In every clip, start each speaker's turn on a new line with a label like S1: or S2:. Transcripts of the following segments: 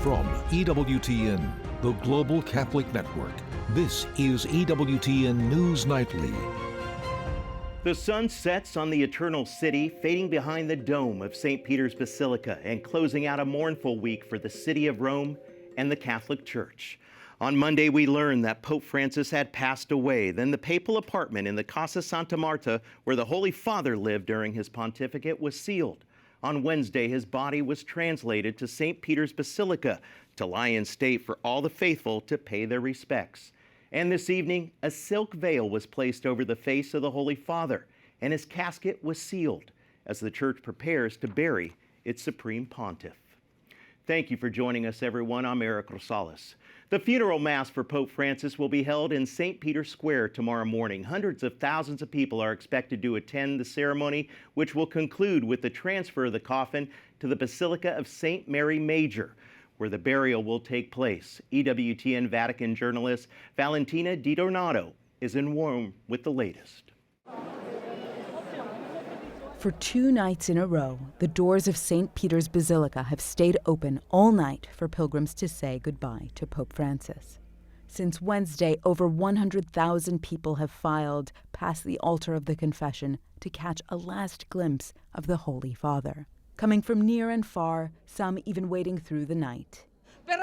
S1: From EWTN, the Global Catholic Network, this is EWTN News Nightly.
S2: The sun sets on the Eternal City, fading behind the dome of St. Peter's Basilica and closing out a mournful week for the city of Rome and the Catholic Church. On Monday, we learned that Pope Francis had passed away. Then the papal apartment in the Casa Santa Marta, where the Holy Father lived during his pontificate, was sealed. On Wednesday, his body was translated to St. Peter's Basilica to lie in state for all the faithful to pay their respects. And this evening, a silk veil was placed over the face of the Holy Father, and his casket was sealed as the Church prepares to bury its Supreme Pontiff. Thank you for joining us, everyone. I'm Eric Rosales. The funeral mass for Pope Francis will be held in St. Peter's Square tomorrow morning. Hundreds of thousands of people are expected to attend the ceremony, which will conclude with the transfer of the coffin to the Basilica of St. Mary Major, where the burial will take place. EWTN Vatican journalist Valentina Di Donato is in Rome with the latest.
S3: For 2 nights in a row, the doors of St. Peter's Basilica have stayed open all night for pilgrims to say goodbye to Pope Francis. Since Wednesday, over 100,000 people have filed past the altar of the confession to catch a last glimpse of the Holy Father. Coming from near and far, some even waiting through the night.
S4: It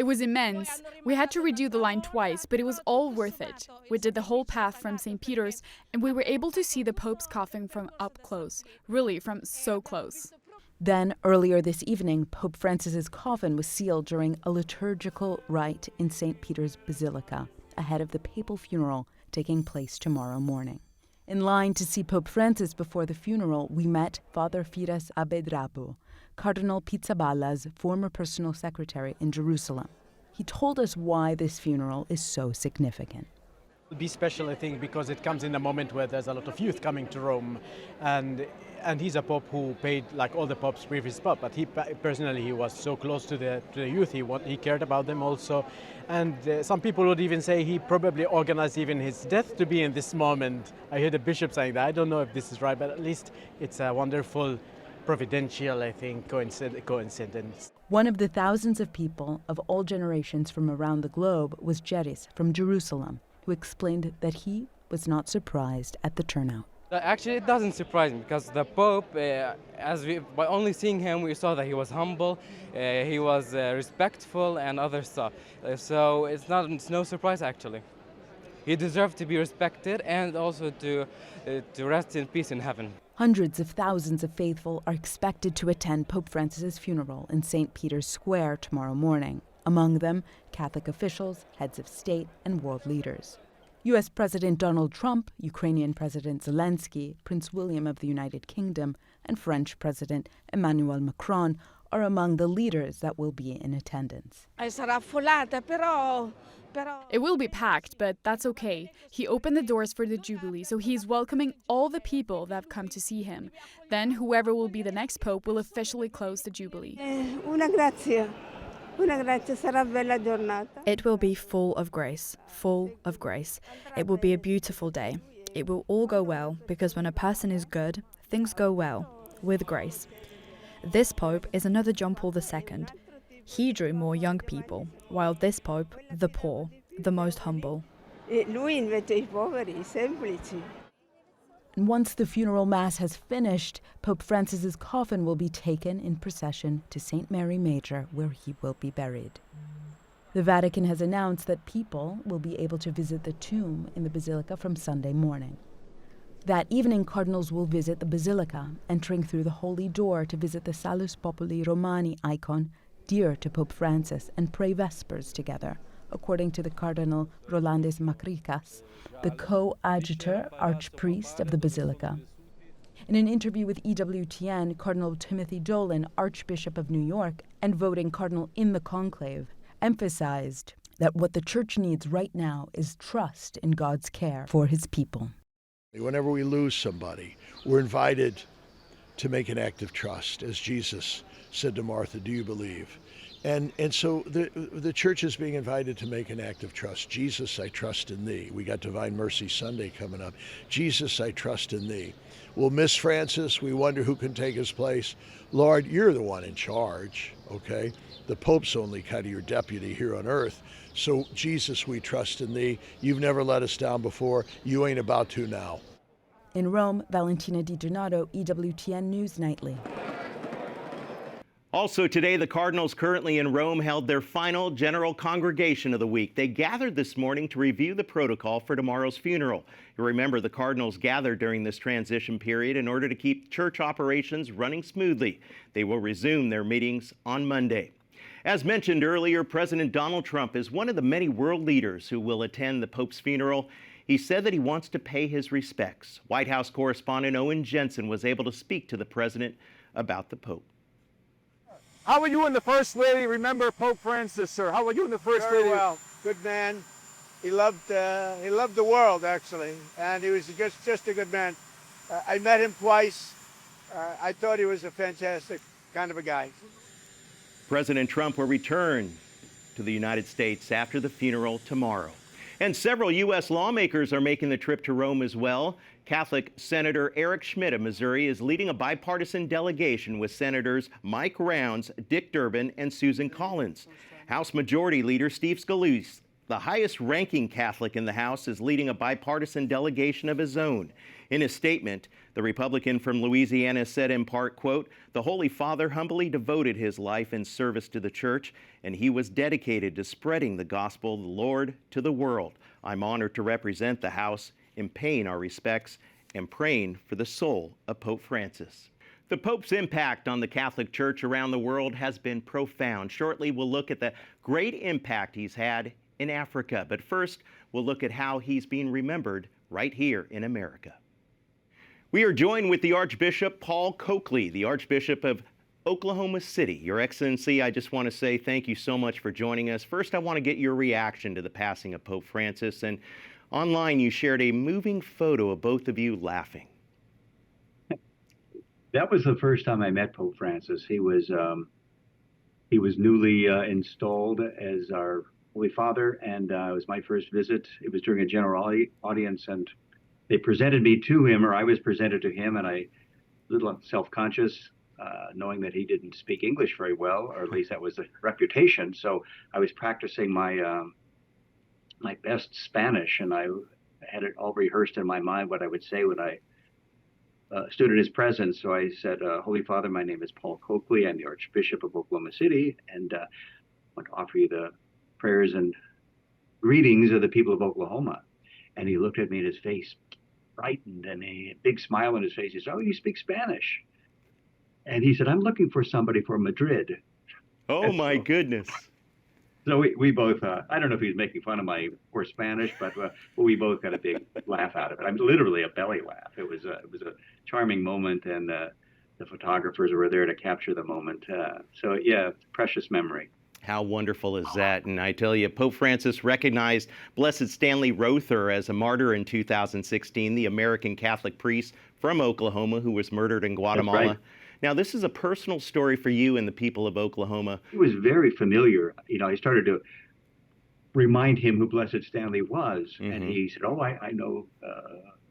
S4: was immense. We had to redo the line twice, but it was all worth it. We did the whole path from St. Peter's, and we were able to see the Pope's coffin from up close, really from so close.
S3: Then, earlier this evening, Pope Francis's coffin was sealed during a liturgical rite in St. Peter's Basilica, ahead of the papal funeral taking place tomorrow morning. In line to see Pope Francis before the funeral, we met Father Firas Abedrabu, Cardinal Pizzaballa's former personal secretary in Jerusalem. He told us why this funeral is so significant.
S5: It'll be special, I think, because it comes in a moment where there's a lot of youth coming to Rome, and he's a pope who paid, like all the popes, previous pope, but he personally he was so close to the youth. He cared about them also, and some people would even say he probably organized even his death to be in this moment. I hear the bishop saying that. I don't know if this is right, but at least it's a wonderful, providential, I think, coincidence.
S3: One of the thousands of people of all generations from around the globe was Jeris from Jerusalem, who explained that he was not surprised at the turnout.
S6: Actually, it doesn't surprise me because the Pope, by only seeing him, we saw that he was humble, he was respectful, and other stuff. So it's no surprise actually. He deserved to be respected and also to rest in peace in heaven.
S3: Hundreds of thousands of faithful are expected to attend Pope Francis's funeral in St. Peter's Square tomorrow morning. Among them, Catholic officials, heads of state, and world leaders. U.S. President Donald Trump, Ukrainian President Zelensky, Prince William of the United Kingdom, and French President Emmanuel Macron are among the leaders that will be in attendance.
S4: It will be packed, but that's okay. He opened the doors for the Jubilee, so he's welcoming all the people that have come to see him. Then whoever will be the next Pope will officially close the Jubilee.
S7: It will be full of grace, full of grace. It will be a beautiful day. It will all go well, because when a person is good, things go well, with grace. This Pope is another John Paul II. He drew more young people, while this Pope, the poor, the most humble.
S3: And once the funeral mass has finished, Pope Francis's coffin will be taken in procession to St. Mary Major, where he will be buried. The Vatican has announced that people will be able to visit the tomb in the Basilica from Sunday morning. That evening, cardinals will visit the Basilica, entering through the Holy Door to visit the Salus Populi Romani icon, dear to Pope Francis, and pray Vespers together, according to the Cardinal Rolandis Macricas, the coadjutor archpriest of the Basilica. In an interview with EWTN, Cardinal Timothy Dolan, Archbishop of New York and voting cardinal in the conclave, emphasized that what the Church needs right now is trust in God's care for his people.
S8: Whenever we lose somebody, we're invited to make an act of trust. As Jesus said to Martha, do you believe? And so the church is being invited to make an act of trust. Jesus, I trust in thee. We got Divine Mercy Sunday coming up. Jesus, I trust in thee. We'll miss Francis. We wonder who can take his place. Lord, you're the one in charge, okay? The Pope's only kind of your deputy here on earth. So Jesus, we trust in thee. You've never let us down before. You ain't about to now.
S3: In Rome, Valentina Di Donato, EWTN News Nightly.
S2: Also today, the Cardinals currently in Rome held their final general congregation of the week. They gathered this morning to review the protocol for tomorrow's funeral. You remember the Cardinals gathered during this transition period in order to keep church operations running smoothly. They will resume their meetings on Monday. As mentioned earlier, President Donald Trump is one of the many world leaders who will attend the Pope's funeral. He said that he wants to pay his respects. White House correspondent Owen Jensen was able to speak to the president about the Pope.
S9: How would you and the First Lady remember Pope Francis, sir? How would you and the First Lady?
S10: Very well. Good man. He loved the world, actually, and he was just a good man. I met him twice. I thought he was a fantastic kind of a guy.
S2: President Trump will return to the United States after the funeral tomorrow. And several U.S. lawmakers are making the trip to Rome as well. Catholic Senator Eric Schmidt of Missouri is leading a bipartisan delegation with Senators Mike Rounds, Dick Durbin, and Susan Collins. House Majority Leader Steve Scalise, the highest-ranking Catholic in the House, is leading a bipartisan delegation of his own. In his statement, the Republican from Louisiana said in part, quote, "The Holy Father humbly devoted his life in service to the church, and he was dedicated to spreading the gospel of the Lord to the world. I'm honored to represent the House in paying our respects and praying for the soul of Pope Francis." The Pope's impact on the Catholic Church around the world has been profound. Shortly, we'll look at the great impact he's had in Africa. But first, we'll look at how he's being remembered right here in America. We are joined with the Archbishop Paul Coakley, the Archbishop of Oklahoma City. Your Excellency, I just want to say thank you so much for joining us. First, I want to get your reaction to the passing of Pope Francis. And online, you shared a moving photo of both of you laughing.
S11: That was the first time I met Pope Francis. He was newly installed as our Holy Father, and it was my first visit. It was during a general audience, and they presented me to him, or I was presented to him, and I was a little self-conscious, knowing that he didn't speak English very well, or at least that was the reputation. So I was practicing my my best Spanish, and I had it all rehearsed in my mind what I would say when I stood in his presence. So I said, "Holy Father, my name is Paul Coakley. I'm the Archbishop of Oklahoma City, and I want to offer you the prayers and greetings of the people of Oklahoma." And he looked at me, and his face brightened, and a big smile on his face. He said, "Oh, you speak Spanish?" And he said, "I'm looking for somebody for Madrid."
S2: Oh, my goodness.
S11: So we both, I don't know if he was making fun of my poor Spanish, but we both got a big laugh out of it. I mean, literally a belly laugh. It was a charming moment, and the photographers were there to capture the moment. So, yeah, precious memory.
S2: How wonderful is that? And I tell you, Pope Francis recognized Blessed Stanley Rother as a martyr in 2016, the American Catholic priest from Oklahoma who was murdered in Guatemala.
S11: That's right.
S2: Now, this is a personal story for you and the people of Oklahoma.
S11: He was very familiar. You know, I started to remind him who Blessed Stanley was, and he said, "Oh, I know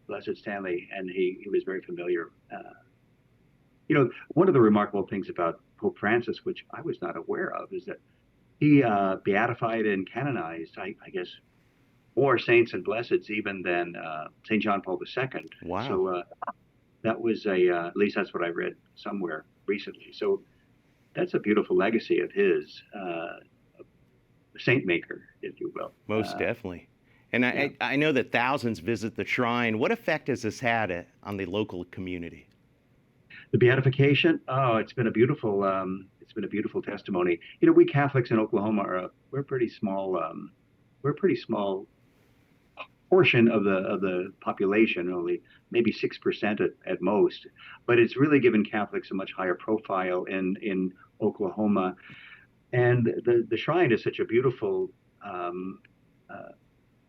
S11: Blessed Stanley," and he was very familiar. You know, one of the remarkable things about Pope Francis, which I was not aware of, is that he beatified and canonized, I guess, more saints and blesseds even than St. John Paul II.
S2: Wow.
S11: So that was at least that's what I read somewhere recently. So that's a beautiful legacy of his, saint maker, if you will.
S2: Most definitely. And
S11: yeah.
S2: I know that thousands visit the shrine. What effect has this had on the local community?
S11: The beatification, it's been a beautiful testimony. You know, we Catholics in Oklahoma we're a pretty small portion of the population, only maybe 6% at most. But it's really given Catholics a much higher profile in Oklahoma, and the shrine is such a beautiful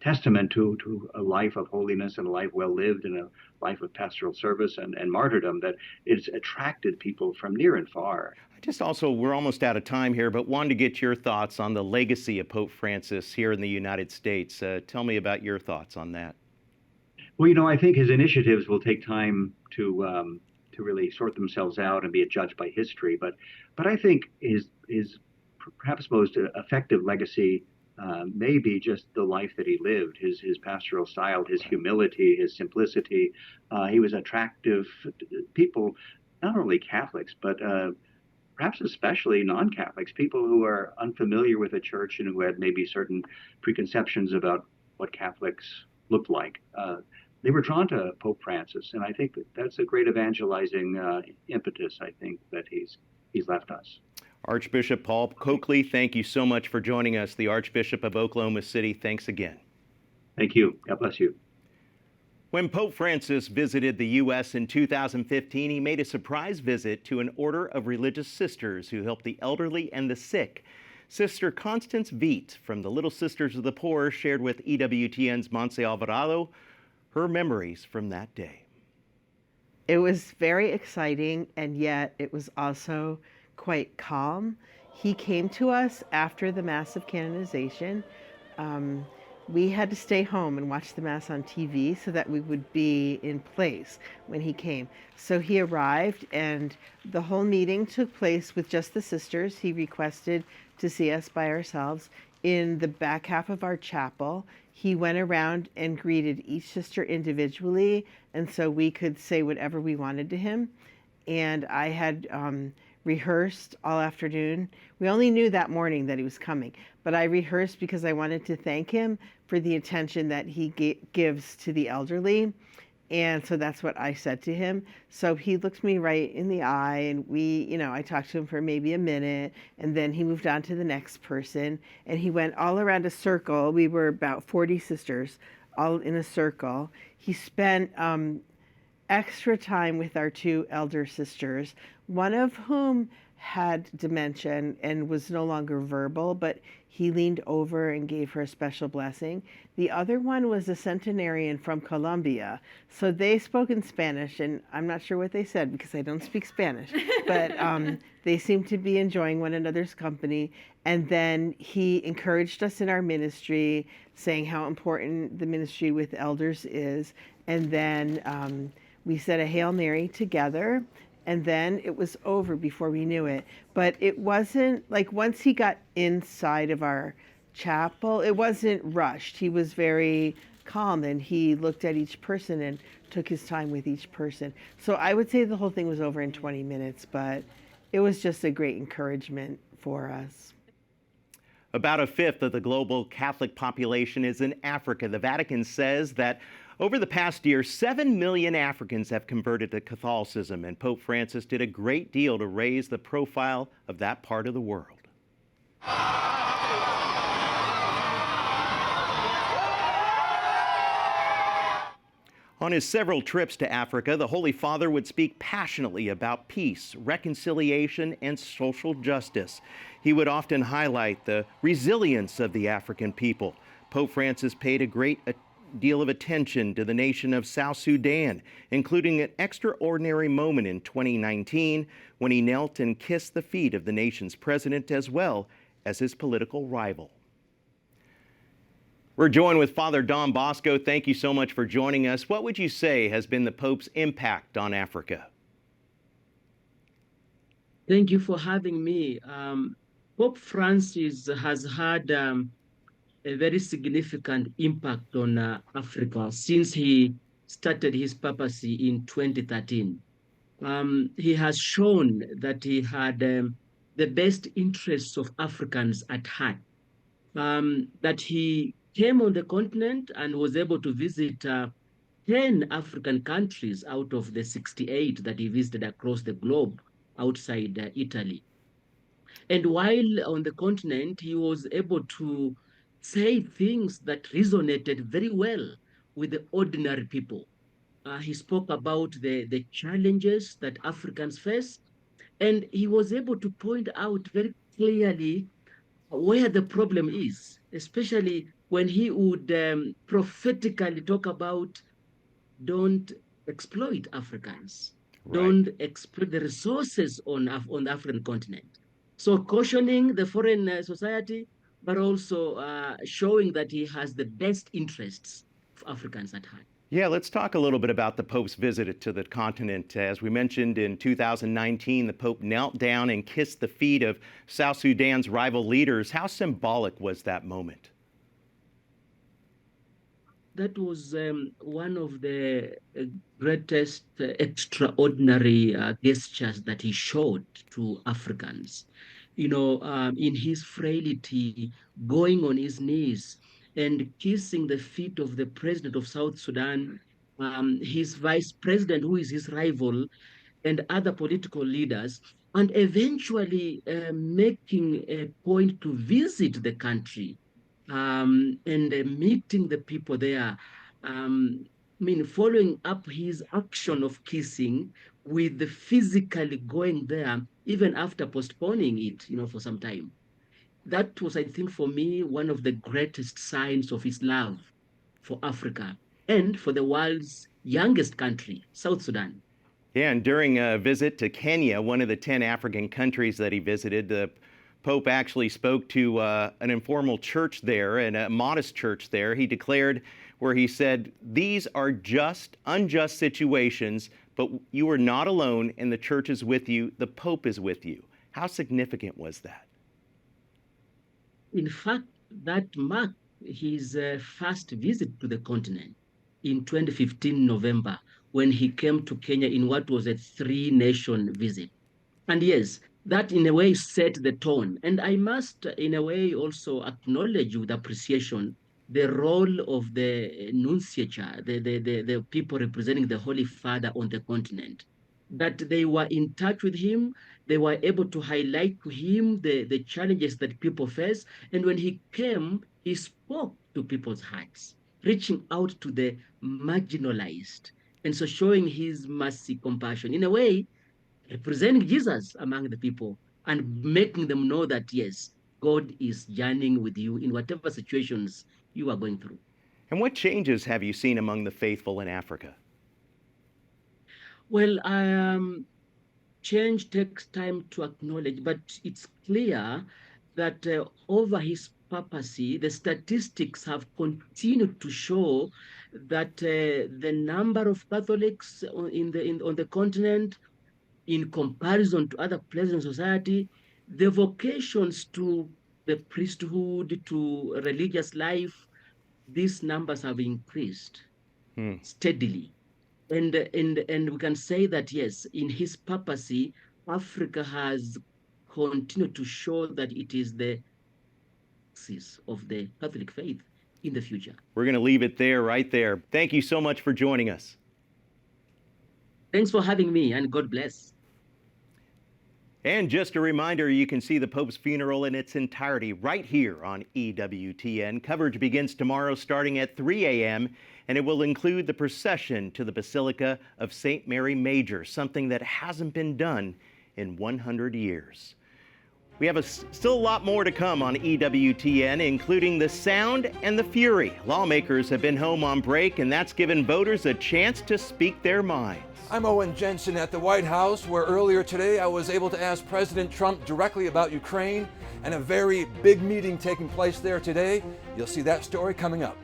S11: testament to a life of holiness and a life well lived and a life of pastoral service and martyrdom that it's attracted people from near and far.
S2: We're almost out of time here, but wanted to get your thoughts on the legacy of Pope Francis here in the United States. Tell me about your thoughts on that.
S11: Well, I think his initiatives will take time to really sort themselves out and be judged by history. But I think his perhaps most effective legacy may be just the life that he lived, his pastoral style, his humility, his simplicity. He was attractive to people, not only Catholics, but perhaps especially non-Catholics, people who are unfamiliar with the church and who had maybe certain preconceptions about what Catholics looked like. They were drawn to Pope Francis, and I think that's a great evangelizing impetus, I think, that he's left us.
S2: Archbishop Paul Coakley, thank you so much for joining us. The Archbishop of Oklahoma City, thanks again.
S11: Thank you. God bless you.
S2: When Pope Francis visited the U.S. in 2015, he made a surprise visit to an order of religious sisters who help the elderly and the sick. Sister Constance Veit from the Little Sisters of the Poor shared with EWTN's Montse Alvarado her memories from that day.
S12: It was very exciting, and yet it was also quite calm. He came to us after the Mass of Canonization. We had to stay home and watch the Mass on TV so that we would be in place when he came. So he arrived, and the whole meeting took place with just the sisters. He requested to see us by ourselves in the back half of our chapel. He went around and greeted each sister individually, and so we could say whatever we wanted to him. And I had rehearsed all afternoon. We only knew that morning that he was coming, but I rehearsed because I wanted to thank him for the attention that he gives to the elderly. And so that's what I said to him. So he looked me right in the eye, and I talked to him for maybe a minute, and then he moved on to the next person, and he went all around a circle. We were about 40 sisters, all in a circle. He spent extra time with our two elder sisters, one of whom had dementia and was no longer verbal, but he leaned over and gave her a special blessing. The other one was a centenarian from Colombia. So they spoke in Spanish, and I'm not sure what they said because I don't speak Spanish, but they seemed to be enjoying one another's company. And then he encouraged us in our ministry, saying how important the ministry with elders is. And then we said a Hail Mary together. And then it was over before we knew it. But it wasn't like once he got inside of our chapel, it wasn't rushed. He was very calm, and he looked at each person and took his time with each person. So I would say the whole thing was over in 20 minutes, but it was just a great encouragement for us.
S2: About a fifth of the global Catholic population is in Africa. The Vatican says that over the past year, 7 million Africans have converted to Catholicism, and Pope Francis did a great deal to raise the profile of that part of the world. On his several trips to Africa, the Holy Father would speak passionately about peace, reconciliation, and social justice. He would often highlight the resilience of the African people. Pope Francis paid a great deal of attention to the nation of South Sudan, including an extraordinary moment in 2019 when he knelt and kissed the feet of the nation's president as well as his political rival. We're joined with Father Don Bosco. Thank you so much for joining us. What would you say has been the Pope's impact on Africa?
S13: Thank you for having me. Pope Francis has had a very significant impact on Africa since he started his papacy in 2013. He has shown that he had the best interests of Africans at heart, that he came on the continent and was able to visit 10 African countries out of the 68 that he visited across the globe outside Italy. And while on the continent, he was able to say things that resonated very well with the ordinary people. He spoke about the challenges that Africans face, and he was able to point out very clearly where the problem is, especially when he would prophetically talk about don't exploit Africans, don't exploit the resources on the African continent. So cautioning the foreign society, but also showing that he has the best interests of Africans at heart.
S2: Yeah, let's talk a little bit about the Pope's visit to the continent. As we mentioned, in 2019, the Pope knelt down and kissed the feet of South Sudan's rival leaders. How symbolic was that moment?
S13: That was one of the greatest extraordinary gestures that he showed to Africans. You know, in his frailty, going on his knees and kissing the feet of the president of South Sudan, his vice president, who is his rival, and other political leaders, and eventually making a point to visit the country and meeting the people there. Following up his action of kissing with the physically going there, even after postponing it, for some time. That was, I think, for me, one of the greatest signs of his love for Africa and for the world's youngest country, South Sudan.
S2: Yeah, and during a visit to Kenya, one of the 10 African countries that he visited, the Pope actually spoke to an informal church there and a modest church there. He declared where he said, "These are unjust situations, but you are not alone and the church is with you. The Pope is with you." How significant was that?
S13: In fact, that marked his first visit to the continent in 2015 November, when he came to Kenya in what was a 3-nation visit. And yes, that in a way set the tone. And I must in a way also acknowledge with appreciation the role of the nunciature, the people representing the Holy Father on the continent, that they were in touch with him. They were able to highlight to him the challenges that people face. And when he came, he spoke to people's hearts, reaching out to the marginalized. And so showing his mercy, compassion, in a way, representing Jesus among the people and making them know that, yes, God is journeying with you in whatever situations you are going through.
S2: And what changes have you seen among the faithful in Africa?
S13: Well, change takes time to acknowledge, but it's clear that over his papacy, the statistics have continued to show that the number of Catholics on the continent, in comparison to other places in society, the vocations to the priesthood, to religious life, these numbers have increased steadily. And we can say that, yes, in his papacy, Africa has continued to show that it is the axis of the Catholic faith in the future.
S2: We're going to leave it there, right there. Thank you so much for joining us.
S13: Thanks for having me, and God bless.
S2: And just a reminder, you can see the Pope's funeral in its entirety right here on EWTN. Coverage begins tomorrow starting at 3 a.m., and it will include the procession to the Basilica of St. Mary Major, something that hasn't been done in 100 years. We have still a lot more to come on EWTN, including the sound and the fury. Lawmakers have been home on break, and that's given voters a chance to speak their minds.
S14: I'm Owen Jensen at the White House, where earlier today I was able to ask President Trump directly about Ukraine, and a very big meeting taking place there today. You'll see that story coming up.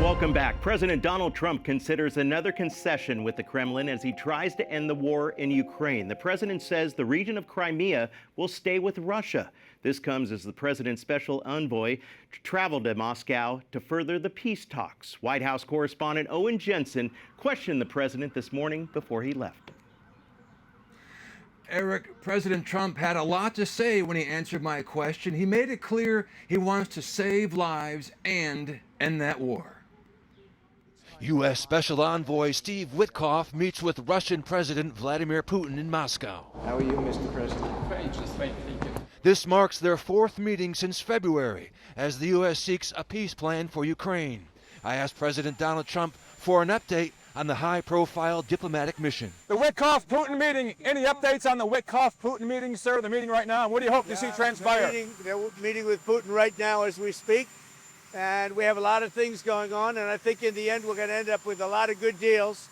S2: Welcome back. President Donald Trump considers another concession with the Kremlin as he tries to end the war in Ukraine. The president says the region of Crimea will stay with Russia. This comes as the president's special envoy traveled to Moscow to further the peace talks. White House correspondent Owen Jensen questioned the president this morning before he left.
S14: Eric, President Trump had a lot to say when he answered my question. He made it clear he wants to save lives and end that war.
S15: U.S. Special Envoy Steve Witkoff meets with Russian President Vladimir Putin in Moscow.
S16: How are you, Mr. President? Fine, just fine, thank you.
S15: This marks their fourth meeting since February, as the U.S. seeks a peace plan for Ukraine. I asked President Donald Trump for an update on the high-profile diplomatic mission.
S9: The Witkoff-Putin meeting, any updates on the Witkoff-Putin meeting, sir, the meeting right now? What do you hope to see transpire?
S10: They're meeting with Putin right now as we speak, and we have a lot of things going on, and I think in the end we're going to end up with a lot of good deals,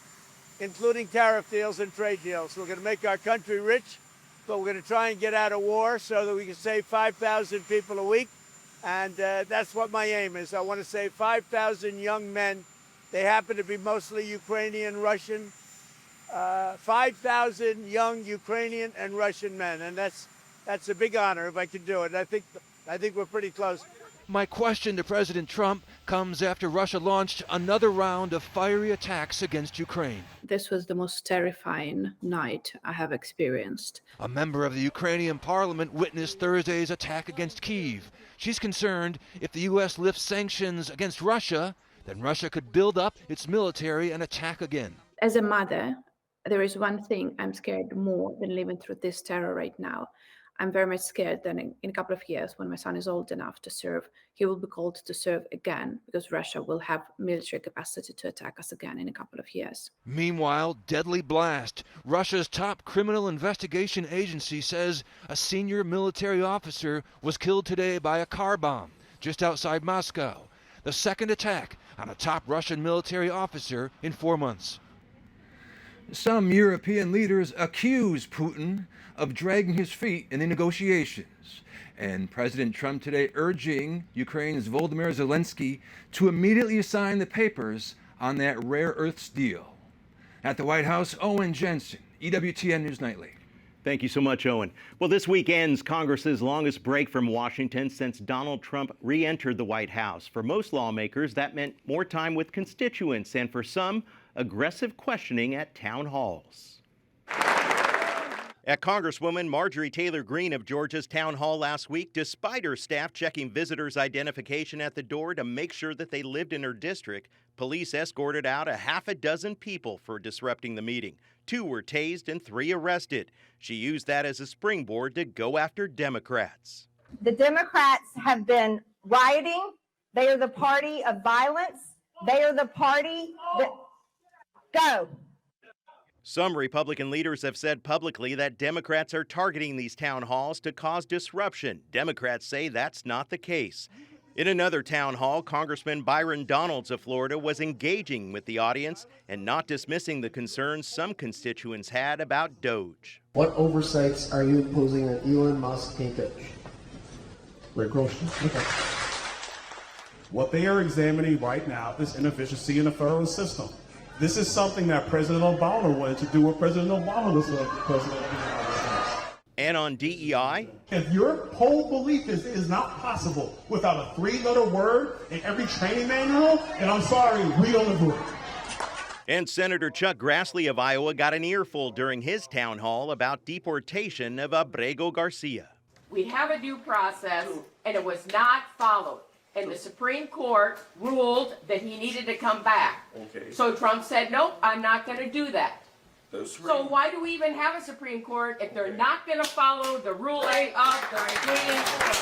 S10: including tariff deals and trade deals. We're going to make our country rich, but we're going to try and get out of war so that we can save 5,000 people a week. And that's what my aim is. I want to save 5,000 young men. They happen to be mostly Ukrainian, Russian. 5,000 young Ukrainian and Russian men. And that's a big honor if I can do it. I think we're pretty close.
S15: My question to President Trump comes after Russia launched another round of fiery attacks against Ukraine.
S17: This was the most terrifying night I have experienced.
S15: A member of the Ukrainian parliament witnessed Thursday's attack against Kyiv. She's concerned if the U.S. lifts sanctions against Russia, then Russia could build up its military and attack again.
S17: As a mother, there is one thing I'm scared more than living through this terror right now. I'm very much scared that in a couple of years, when my son is old enough to serve, he will be called to serve again because Russia will have military capacity to attack us again in a couple of years.
S15: Meanwhile, deadly blast. Russia's top criminal investigation agency says a senior military officer was killed today by a car bomb just outside Moscow. The second attack on a top Russian military officer in 4 months.
S14: Some European leaders accuse Putin of dragging his feet in the negotiations, and President Trump today urging Ukraine's Volodymyr Zelensky to immediately sign the papers on that rare earths deal. At the White House, Owen Jensen, EWTN News Nightly.
S2: Thank you so much, Owen. Well, this week ends Congress's longest break from Washington since Donald Trump re-entered the White House. For most lawmakers, that meant more time with constituents, and for some, aggressive questioning at town halls. At Congresswoman Marjorie Taylor Greene of Georgia's town hall last week, despite her staff checking visitors' identification at the door to make sure that they lived in her district, police escorted out a half a dozen people for disrupting the meeting. 2 were tased and 3 arrested. She used that as a springboard to go after Democrats.
S18: The Democrats have been rioting. They are the party of violence. They are the party that... Go.
S2: Some Republican leaders have said publicly that Democrats are targeting these town halls to cause disruption. Democrats say that's not the case. In another town hall, Congressman Byron Donalds of Florida was engaging with the audience and not dismissing the concerns some constituents had about DOGE.
S19: What oversights are you imposing on Elon Musk and DOGE? Rick Groschen. Okay.
S20: What they are examining right now is inefficiency in the federal system. This is something that President Obama wanted to do with President Obama was president.
S2: And on DEI?
S20: If your whole belief is not possible without a 3-letter word in every training manual, and I'm sorry, we don't agree.
S2: And Senator Chuck Grassley of Iowa got an earful during his town hall about deportation of Abrego Garcia.
S21: We have a due process, and it was not followed. And the Supreme Court ruled that he needed to come back. Okay. So Trump said, nope, I'm not going to do that. So why do we even have a Supreme Court if they're not going to follow the ruling of the Supreme Court?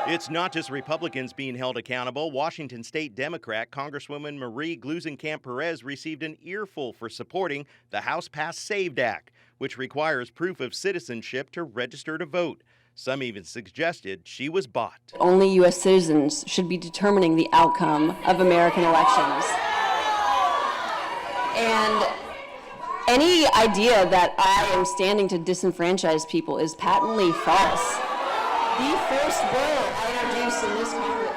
S2: It's not just Republicans being held accountable. Washington State Democrat Congresswoman Marie Gluesenkamp-Perez received an earful for supporting the House-passed SAVED Act, which requires proof of citizenship to register to vote. Some even suggested she was bought.
S22: Only U.S. citizens should be determining the outcome of American elections. And any idea that I am standing to disenfranchise people is patently false. The first bill I introduced in this Congress.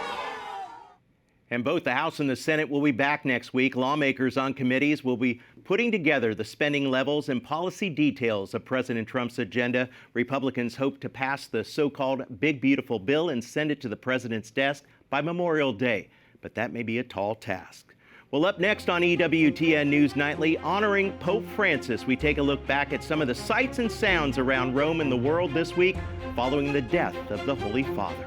S2: And both the House and the Senate will be back next week. Lawmakers on committees will be putting together the spending levels and policy details of President Trump's agenda. Republicans hope to pass the so-called Big Beautiful Bill and send it to the president's desk by Memorial Day. But that may be a tall task. Well, up next on EWTN News Nightly, honoring Pope Francis, we take a look back at some of the sights and sounds around Rome and the world this week following the death of the Holy Father.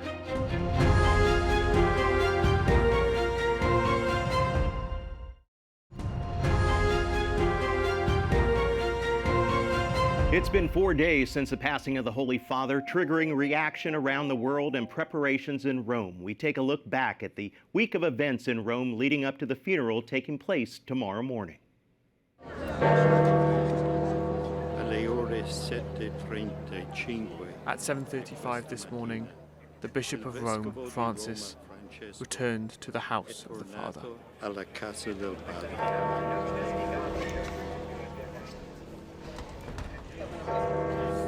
S2: It's been 4 days since the passing of the Holy Father, triggering reaction around the world and preparations in Rome. We take a look back at the week of events in Rome leading up to the funeral taking place tomorrow morning.
S1: At 7:35 this morning, the Bishop of Rome, Francis, returned to the house of the Father.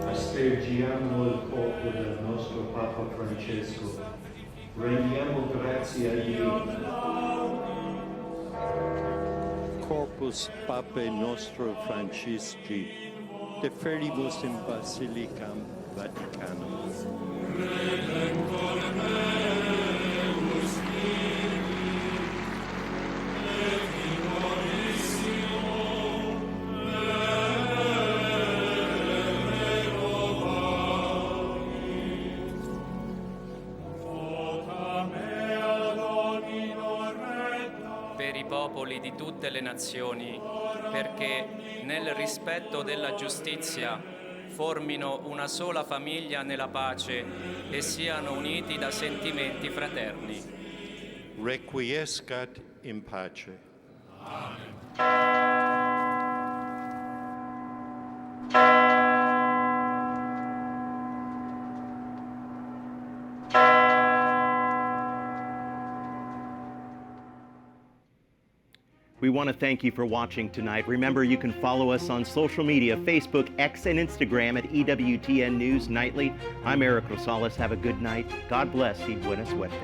S5: Aspergiamo il popolo del nostro Papa Francesco, rendiamo grazie a Dio.
S23: Corpus Papae nostro Francisci, deferibus in Basilicam Vaticanum.
S24: Per i popoli di tutte le nazioni, perché nel rispetto della giustizia formino una sola famiglia nella pace e siano uniti da sentimenti fraterni.
S23: Requiescat in pace.
S2: We want to thank you for watching tonight. Remember, you can follow us on social media, Facebook, X, and Instagram at EWTN News Nightly. I'm Eric Rosales. Have a good night. God bless y buena suerte.